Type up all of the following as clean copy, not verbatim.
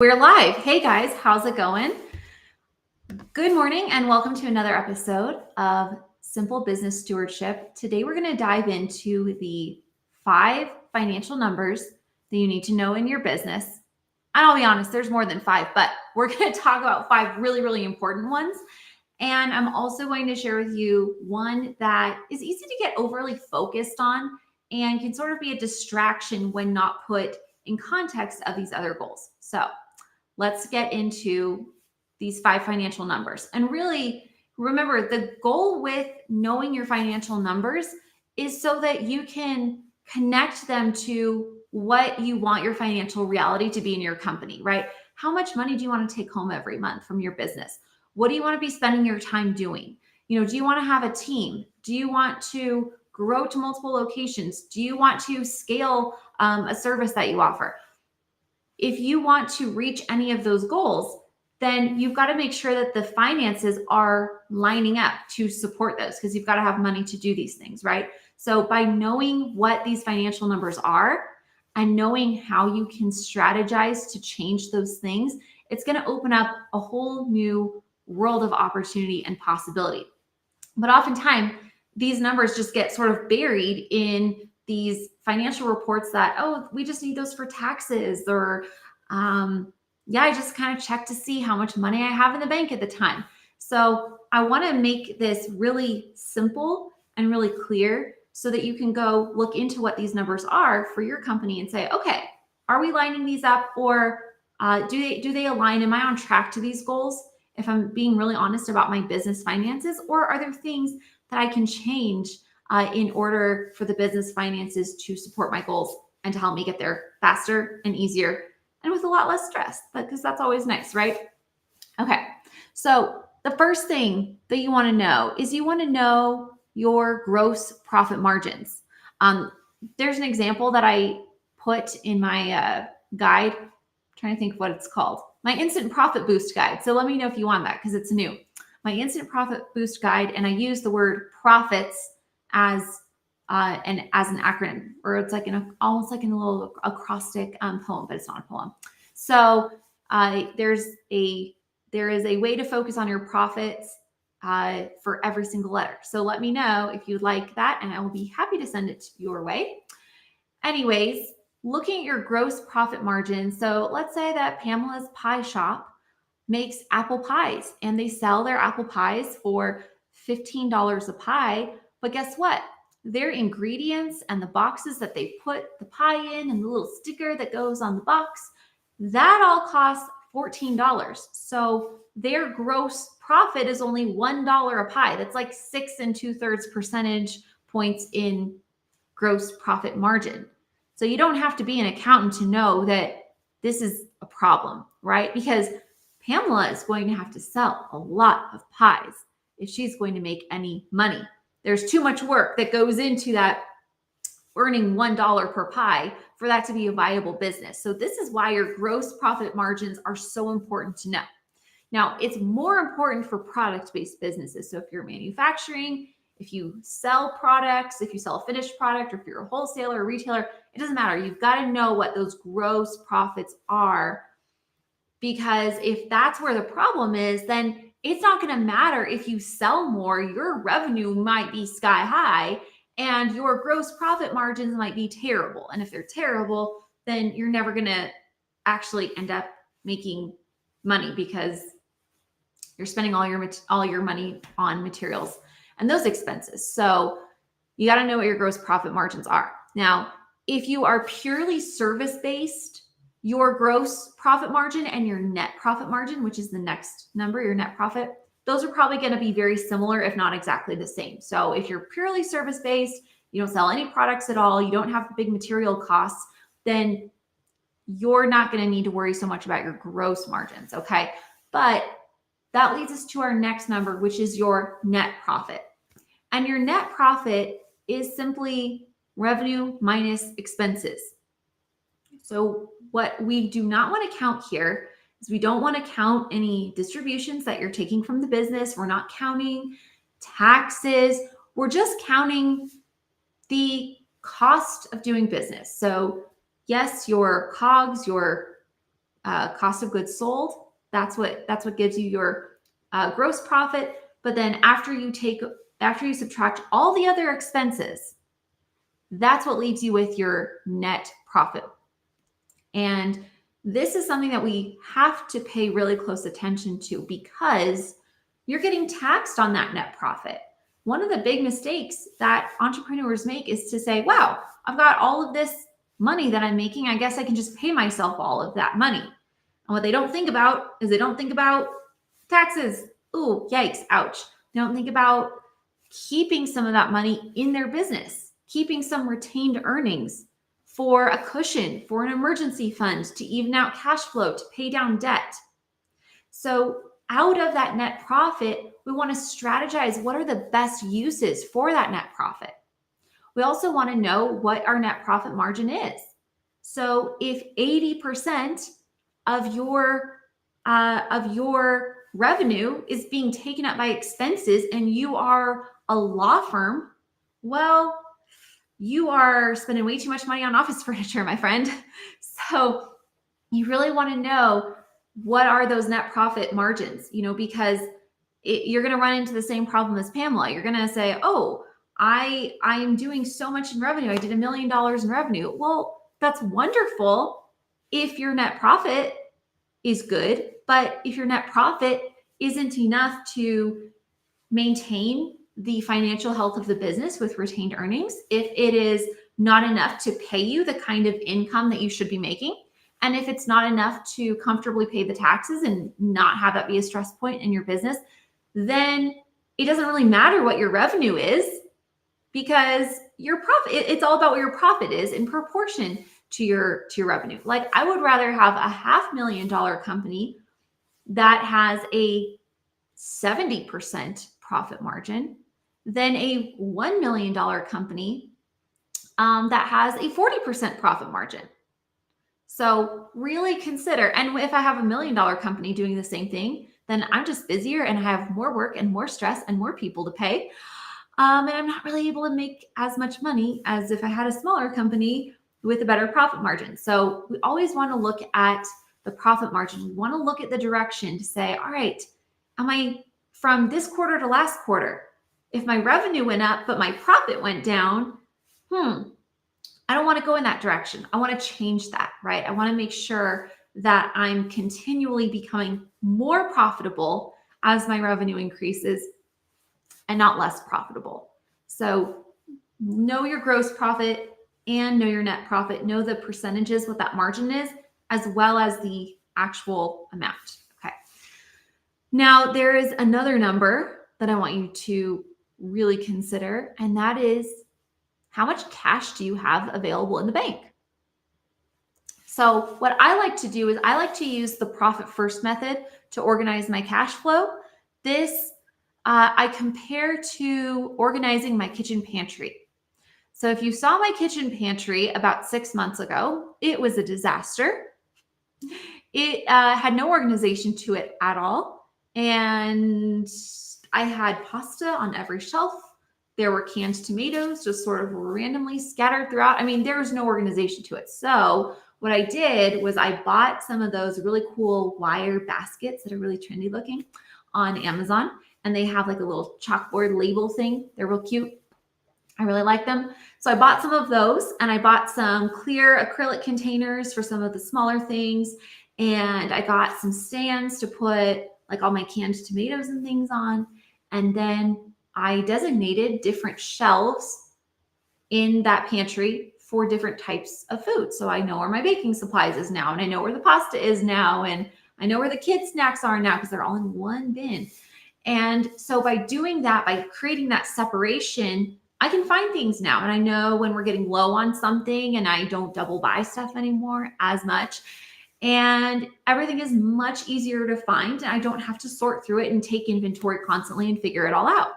We're live. Hey guys, how's it going? Good morning and welcome to another episode of Simple Business Stewardship. Today we're going to dive into the 5 financial numbers that you need to know in your business. And I'll be honest, there's more than 5, but we're going to talk about 5 really, really important ones. And I'm also going to share with you one that is easy to get overly focused on and can sort of be a distraction when not put in context of these other goals. So let's get into these 5 financial numbers. And really, remember the goal with knowing your financial numbers is so that you can connect them to what you want your financial reality to be in your company, right? How much money do you want to take home every month from your business? What do you want to be spending your time doing? Do you want to have a team? Do you want to grow to multiple locations? Do you want to scale a service that you offer? If you want to reach any of those goals, then you've got to make sure that the finances are lining up to support those, because you've got to have money to do these things, right? So by knowing what these financial numbers are and knowing how you can strategize to change those things, it's going to open up a whole new world of opportunity and possibility. But oftentimes, these numbers just get sort of buried in these financial reports that, oh, we just need those for taxes, or I just kind of check to see how much money I have in the bank at the time. So I want to make this really simple and really clear so that you can go look into what these numbers are for your company and say, okay, are we lining these up, or do they align? Am I on track to these goals? If I'm being really honest about my business finances, or are there things that I can change in order for the business finances to support my goals and to help me get there faster and easier and with a lot less stress, because that's always nice, right? Okay, so the first thing that you want to know is you want to know your gross profit margins. There's an example that I put in my guide. I'm trying to think what it's called. My instant profit boost guide. So let me know if you want that, because it's new. My instant profit boost guide, and I use the word profits as an acronym, or it's like almost like in a little acrostic poem, but it's not a poem. So there is a way to focus on your profits for every single letter. So let me know if you'd like that, and I will be happy to send it your way. Anyways, looking at your gross profit margin. So let's say that Pamela's Pie Shop makes apple pies, and they sell their apple pies for $15 a pie. But guess what? Their ingredients and the boxes that they put the pie in and the little sticker that goes on the box, that all costs $14. So their gross profit is only $1 a pie. That's like 6 2/3 percentage points in gross profit margin. So you don't have to be an accountant to know that this is a problem, right? Because Pamela is going to have to sell a lot of pies if she's going to make any money. There's too much work that goes into that earning $1 per pie for that to be a viable business. So this is why your gross profit margins are so important to know. Now, it's more important for product-based businesses. So if you're manufacturing, if you sell products, if you sell a finished product, or if you're a wholesaler or retailer, it doesn't matter. You've got to know what those gross profits are, because if that's where the problem is, then it's not going to matter if you sell more. Your revenue might be sky high and your gross profit margins might be terrible. And if they're terrible, then you're never going to actually end up making money, because you're spending all your money on materials and those expenses. So you got to know what your gross profit margins are. Now, if you are purely service-based, your gross profit margin and your net profit margin, which is the next number, your net profit, those are probably going to be very similar, if not exactly the same. So if you're purely service-based, you don't sell any products at all, you don't have big material costs, then you're not going to need to worry so much about your gross margins, okay? But that leads us to our next number, which is your net profit. And your net profit is simply revenue minus expenses. So what we do not want to count here is we don't want to count any distributions that you're taking from the business. We're not counting taxes. We're just counting the cost of doing business. So yes, your COGS, your cost of goods sold. That's what gives you your gross profit. But then after you subtract all the other expenses, that's what leaves you with your net profit. And this is something that we have to pay really close attention to because you're getting taxed on that net profit. One of the big mistakes that entrepreneurs make is to say, wow, I've got all of this money that I'm making. I guess I can just pay myself all of that money. And what they don't think about is they don't think about taxes. Ooh, yikes, ouch. They don't think about keeping some of that money in their business, keeping some retained earnings for a cushion, for an emergency fund, to even out cash flow, to pay down debt. So out of that net profit, we want to strategize what are the best uses for that net profit. We also want to know what our net profit margin is. So if 80% of your revenue is being taken up by expenses and you are a law firm, well, you are spending way too much money on office furniture, my friend. So you really want to know what are those net profit margins, because you're going to run into the same problem as Pamela. You're going to say, oh, I am doing so much in revenue. I did $1 million in revenue. Well, that's wonderful if your net profit is good, but if your net profit isn't enough to maintain the financial health of the business with retained earnings, if it is not enough to pay you the kind of income that you should be making, and if it's not enough to comfortably pay the taxes and not have that be a stress point in your business, then it doesn't really matter what your revenue is because your profit, it's all about what your profit is in proportion to your revenue. Like I would rather have a $500,000 company that has a 70% profit margin than a $1 million company that has a 40% profit margin. So really consider, and if I have $1 million company doing the same thing, then I'm just busier and I have more work and more stress and more people to pay. And I'm not really able to make as much money as if I had a smaller company with a better profit margin. So we always want to look at the profit margin. We want to look at the direction to say, all right, am I from this quarter to last quarter? If my revenue went up, but my profit went down, I don't want to go in that direction. I want to change that, right? I want to make sure that I'm continually becoming more profitable as my revenue increases and not less profitable. So know your gross profit and know your net profit. Know the percentages, what that margin is, as well as the actual amount. Okay. Now, there is another number that I want you to really consider, and that is how much cash do you have available in the bank? So what I like to do is I like to use the profit first method to organize my cash flow. This I compare to organizing my kitchen pantry. So if you saw my kitchen pantry about 6 months ago, it was a disaster. It had no organization to it at all. And I had pasta on every shelf. There were canned tomatoes just sort of randomly scattered throughout. I mean, there was no organization to it. So what I did was I bought some of those really cool wire baskets that are really trendy looking on Amazon. And they have like a little chalkboard label thing. They're real cute. I really like them. So I bought some of those and I bought some clear acrylic containers for some of the smaller things. And I got some stands to put like all my canned tomatoes and things on. And then I designated different shelves in that pantry for different types of food. So I know where my baking supplies is now, and I know where the pasta is now, and I know where the kids' snacks are now because they're all in one bin. And so by doing that, by creating that separation, I can find things now. And I know when we're getting low on something and I don't double buy stuff anymore as much. And everything is much easier to find. And I don't have to sort through it and take inventory constantly and figure it all out.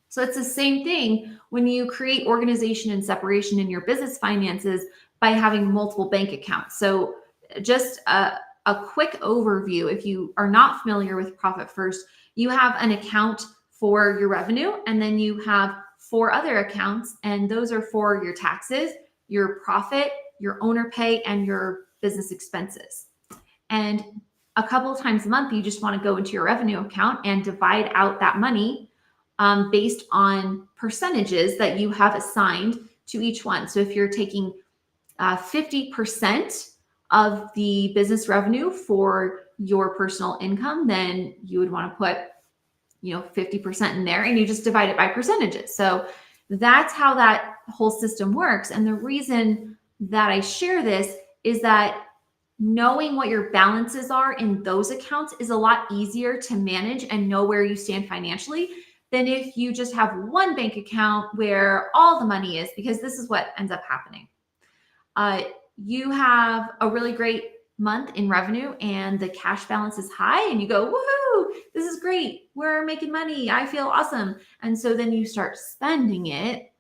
So it's the same thing when you create organization and separation in your business finances by having multiple bank accounts. So just a quick overview, if you are not familiar with Profit First, you have an account for your revenue, and then you have 4 other accounts, and those are for your taxes, your profit, your owner pay, and your business expenses. And a couple of times a month, you just want to go into your revenue account and divide out that money based on percentages that you have assigned to each one. So if you're taking 50% of the business revenue for your personal income, then you would want to put 50% in there, and you just divide it by percentages. So that's how that whole system works. And the reason that I share this is that knowing what your balances are in those accounts is a lot easier to manage and know where you stand financially than if you just have one bank account where all the money is, because this is what ends up happening. You have a really great month in revenue and the cash balance is high and you go, woohoo, this is great. We're making money. I feel awesome. And so then you start spending it.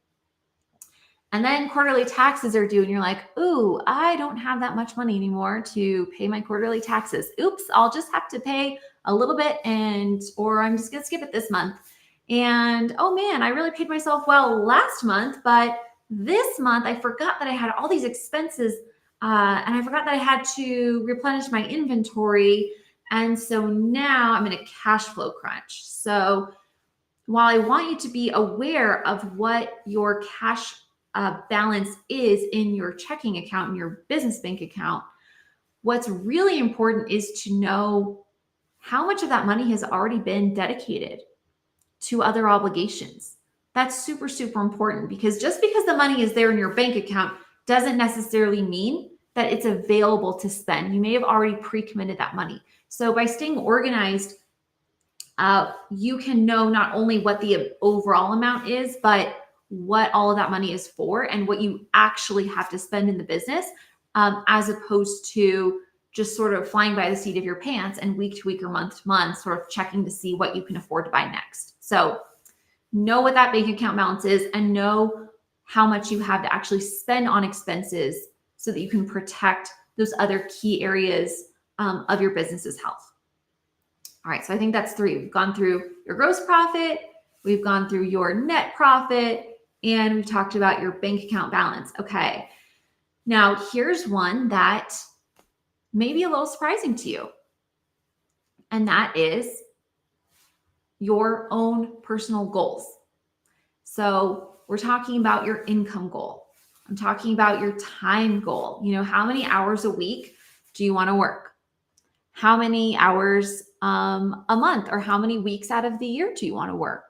And then quarterly taxes are due and you're like, ooh, I don't have that much money anymore to pay my quarterly taxes. Oops, I'll just have to pay a little bit or I'm just going to skip it this month. And oh man, I really paid myself well last month, but this month I forgot that I had all these expenses and I forgot that I had to replenish my inventory. And so now I'm in a cash flow crunch. So while I want you to be aware of what your cash balance is in your checking account, in your business bank account, what's really important is to know how much of that money has already been dedicated to other obligations. That's super, super important, because just because the money is there in your bank account doesn't necessarily mean that it's available to spend. You may have already pre-committed that money. So by staying organized, you can know not only what the overall amount is, but what all of that money is for and what you actually have to spend in the business, as opposed to just sort of flying by the seat of your pants and week to week or month to month, sort of checking to see what you can afford to buy next. So know what that bank account balance is and know how much you have to actually spend on expenses so that you can protect those other key areas of your business's health. All right, so I think that's 3. We've gone through your gross profit, we've gone through your net profit, and we've talked about your bank account balance. Okay, now here's one that may be a little surprising to you, and that is your own personal goals. So we're talking about your income goal. I'm talking about your time goal. How many hours a week do you want to work? How many hours a month, or how many weeks out of the year do you want to work?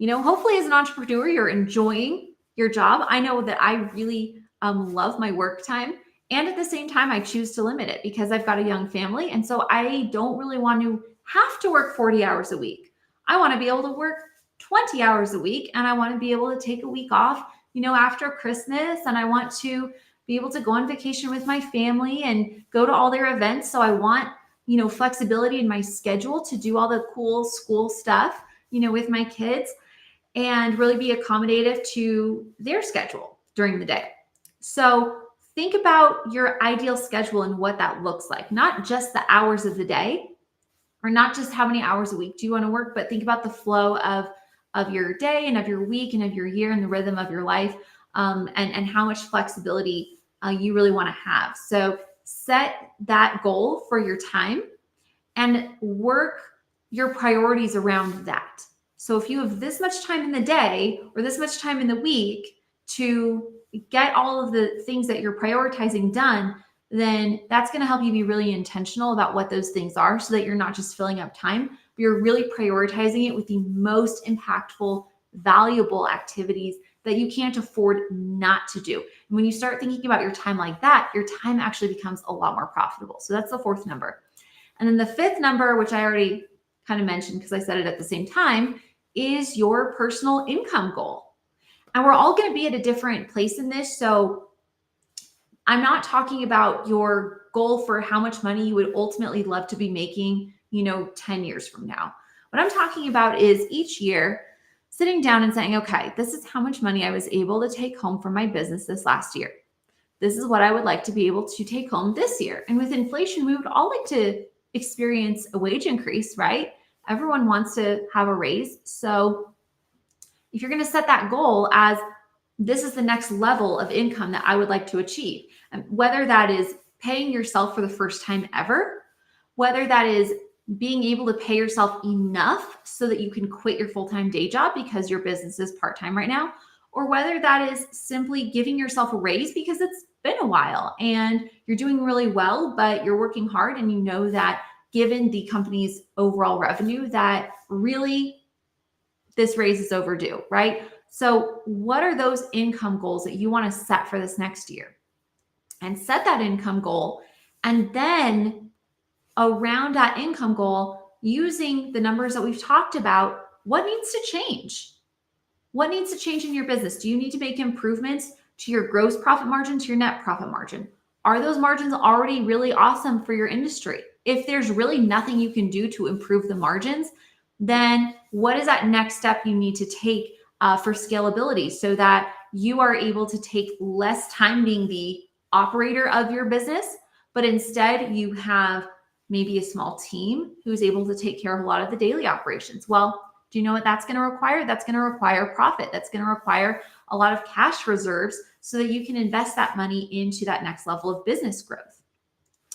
Hopefully as an entrepreneur, you're enjoying your job. I know that I really love my work time. And at the same time, I choose to limit it because I've got a young family. And so I don't really want to have to work 40 hours a week. I want to be able to work 20 hours a week, and I want to be able to take a week off, after Christmas, and I want to be able to go on vacation with my family and go to all their events. So I want, flexibility in my schedule to do all the cool school stuff, with my kids, and really be accommodative to their schedule during the day. So think about your ideal schedule and what that looks like, not just the hours of the day, or not just how many hours a week do you want to work, but think about the flow of your day and of your week and of your year and the rhythm of your life, and how much flexibility you really want to have. So set that goal for your time and work your priorities around that. So if you have this much time in the day or this much time in the week to get all of the things that you're prioritizing done, then that's going to help you be really intentional about what those things are, so that you're not just filling up time, but you're really prioritizing it with the most impactful, valuable activities that you can't afford not to do. And when you start thinking about your time like that, your time actually becomes a lot more profitable. So that's the 4th number. And then the 5th number, which I already kind of mentioned because I said it at the same time, is your personal income goal. And we're all going to be at a different place in this. So I'm not talking about your goal for how much money you would ultimately love to be making, 10 years from now. What I'm talking about is each year sitting down and saying, okay, this is how much money I was able to take home from my business this last year. This is what I would like to be able to take home this year. And with inflation, we would all like to experience a wage increase, right? Everyone wants to have a raise. So if you're going to set that goal as this is the next level of income that I would like to achieve, and whether that is paying yourself for the first time ever, whether that is being able to pay yourself enough so that you can quit your full-time day job because your business is part-time right now, or whether that is simply giving yourself a raise because it's been a while and you're doing really well, but you're working hard and you know that given the company's overall revenue that really this raise is overdue, right? So what are those income goals that you want to set for this next year? And set that income goal. And then around that income goal, using the numbers that we've talked about, what needs to change? What needs to change in your business? Do you need to make improvements to your gross profit margin, to your net profit margin? Are those margins already really awesome for your industry? If there's really nothing you can do to improve the margins, then what is that next step you need to take for scalability so that you are able to take less time being the operator of your business, but instead you have maybe a small team who's able to take care of a lot of the daily operations? Well, do you know what that's going to require? That's going to require profit. That's going to require a lot of cash reserves so that you can invest that money into that next level of business growth.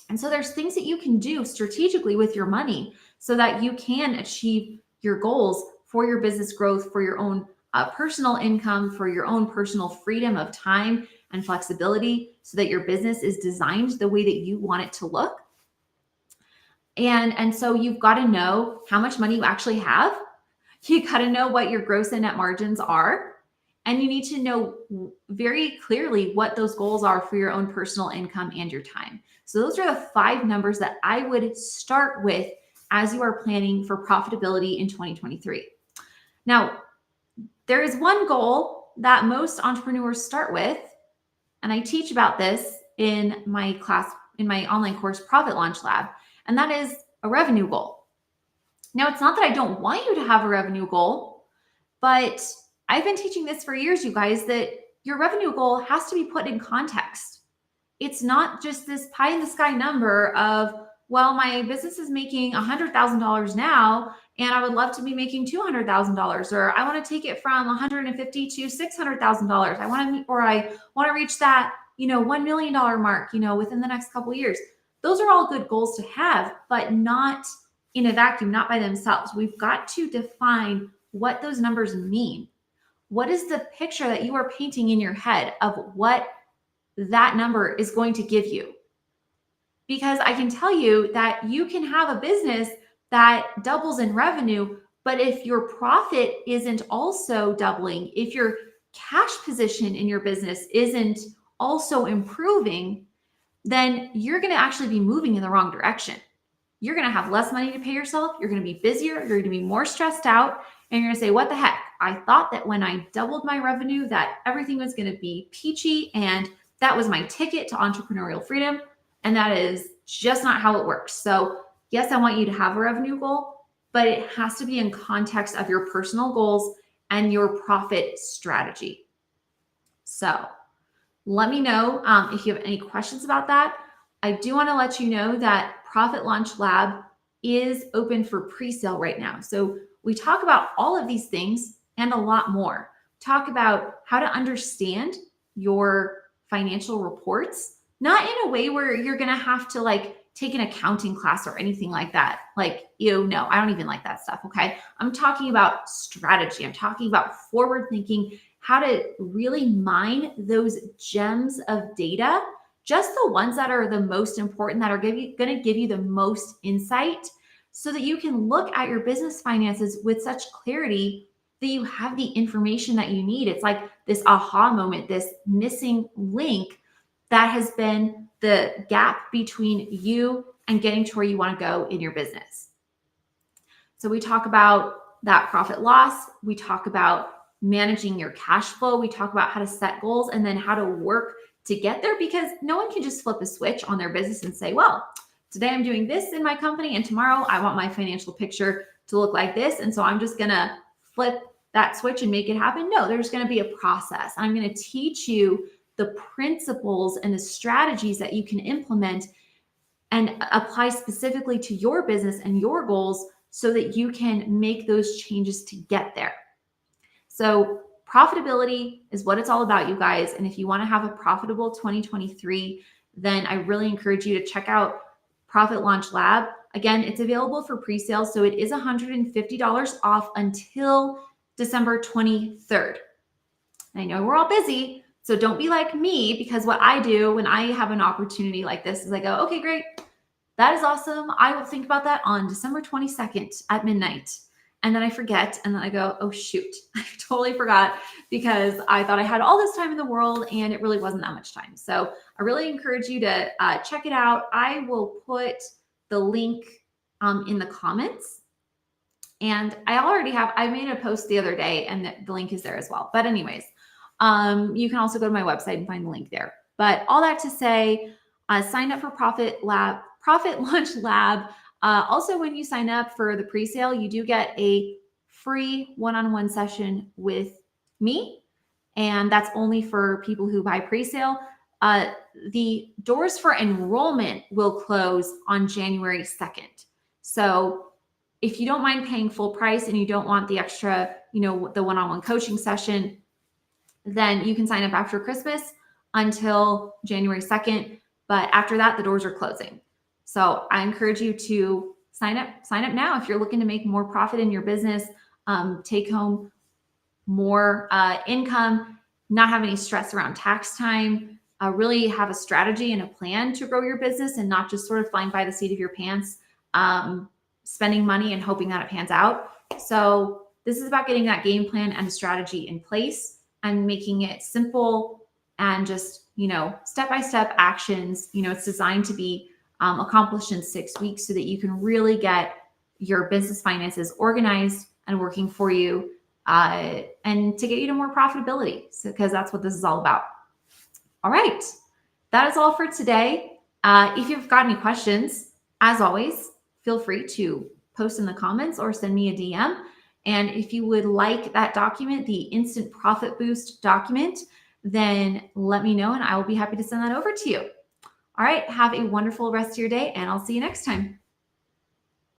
And so there's things that you can do strategically with your money so that you can achieve your goals for your business growth, for your own personal income, for your own personal freedom of time and flexibility so that your business is designed the way that you want it to look. And so you've got to know how much money you actually have. You got to know what your gross and net margins are. And you need to know very clearly what those goals are for your own personal income and your time. So those are the 5 numbers that I would start with as you are planning for profitability in 2023. Now, there is one goal that most entrepreneurs start with, and I teach about this in my class, in my online course, Profit Launch Lab, and that is a revenue goal. Now, it's not that I don't want you to have a revenue goal, but I've been teaching this for years, you guys, that your revenue goal has to be put in context. It's not just this pie in the sky number of, well, my business is making $100,000 now, and I would love to be making $200,000, or I want to take it from $150,000 to $600,000. I want to reach that, $1 million mark, within the next couple of years. Those are all good goals to have, but not in a vacuum, not by themselves. We've got to define what those numbers mean. What is the picture that you are painting in your head of what that number is going to give you? Because I can tell you that you can have a business that doubles in revenue, but if your profit isn't also doubling, if your cash position in your business isn't also improving, then you're going to actually be moving in the wrong direction. You're going to have less money to pay yourself. You're going to be busier. You're going to be more stressed out. And you're going to say, what the heck? I thought that when I doubled my revenue, that everything was going to be peachy. And that was my ticket to entrepreneurial freedom. And that is just not how it works. So yes, I want you to have a revenue goal, but it has to be in context of your personal goals and your profit strategy. So let me know if you have any questions about that. I do want to let you know that Profit Launch Lab is open for pre-sale right now. So we talk about all of these things and a lot more. Talk about how to understand your financial reports, not in a way where you're going to have to take an accounting class or anything like that. No, I don't even like that stuff. Okay. I'm talking about strategy. I'm talking about forward thinking, how to really mine those gems of data, just the ones that are the most important, that are going to give you the most insight so that you can look at your business finances with such clarity that you have the information that you need. It's like this aha moment, this missing link that has been the gap between you and getting to where you want to go in your business. So we talk about that profit loss. We talk about managing your cash flow. We talk about how to set goals and then how to work to get there, because no one can just flip a switch on their business and say, well, today I'm doing this in my company and tomorrow I want my financial picture to look like this. And so I'm just going to flip that switch and make it happen. No, there's going to be a process. I'm going to teach you the principles and the strategies that you can implement and apply specifically to your business and your goals so that you can make those changes to get there. So profitability is what it's all about, you guys. And if you want to have a profitable 2023, then I really encourage you to check out Profit Launch Lab. Again, it's available for pre-sale, so it is $150 off until December 23rd. And I know we're all busy, so don't be like me, because what I do when I have an opportunity like this is I go, okay, great. That is awesome. I will think about that on December 22nd at midnight. And then I forget. And then I go, oh, shoot, I totally forgot, because I thought I had all this time in the world and it really wasn't that much time. So I really encourage you to check it out. I will put the link in the comments. And I made a post the other day and the link is there as well. But anyways, you can also go to my website and find the link there. But all that to say, sign up for Profit Launch Lab. Also, when you sign up for the pre-sale, you do get a free one-on-one session with me. And that's only for people who buy pre-sale. The doors for enrollment will close on January 2nd. So if you don't mind paying full price and you don't want the extra, the one-on-one coaching session, then you can sign up after Christmas until January 2nd. But after that, the doors are closing. So I encourage you to sign up now if you're looking to make more profit in your business, take home more income, not have any stress around tax time, really have a strategy and a plan to grow your business and not just sort of flying by the seat of your pants, spending money and hoping that it pans out. So this is about getting that game plan and strategy in place and making it simple and just, step-by-step actions. It's designed to be accomplished in 6 weeks so that you can really get your business finances organized and working for you, and to get you to more profitability. So, because that's what this is all about. All right. That is all for today. If you've got any questions, as always, feel free to post in the comments or send me a DM. And if you would like that document, the Instant Profit Boost document, then let me know and I will be happy to send that over to you. All right. Have a wonderful rest of your day and I'll see you next time.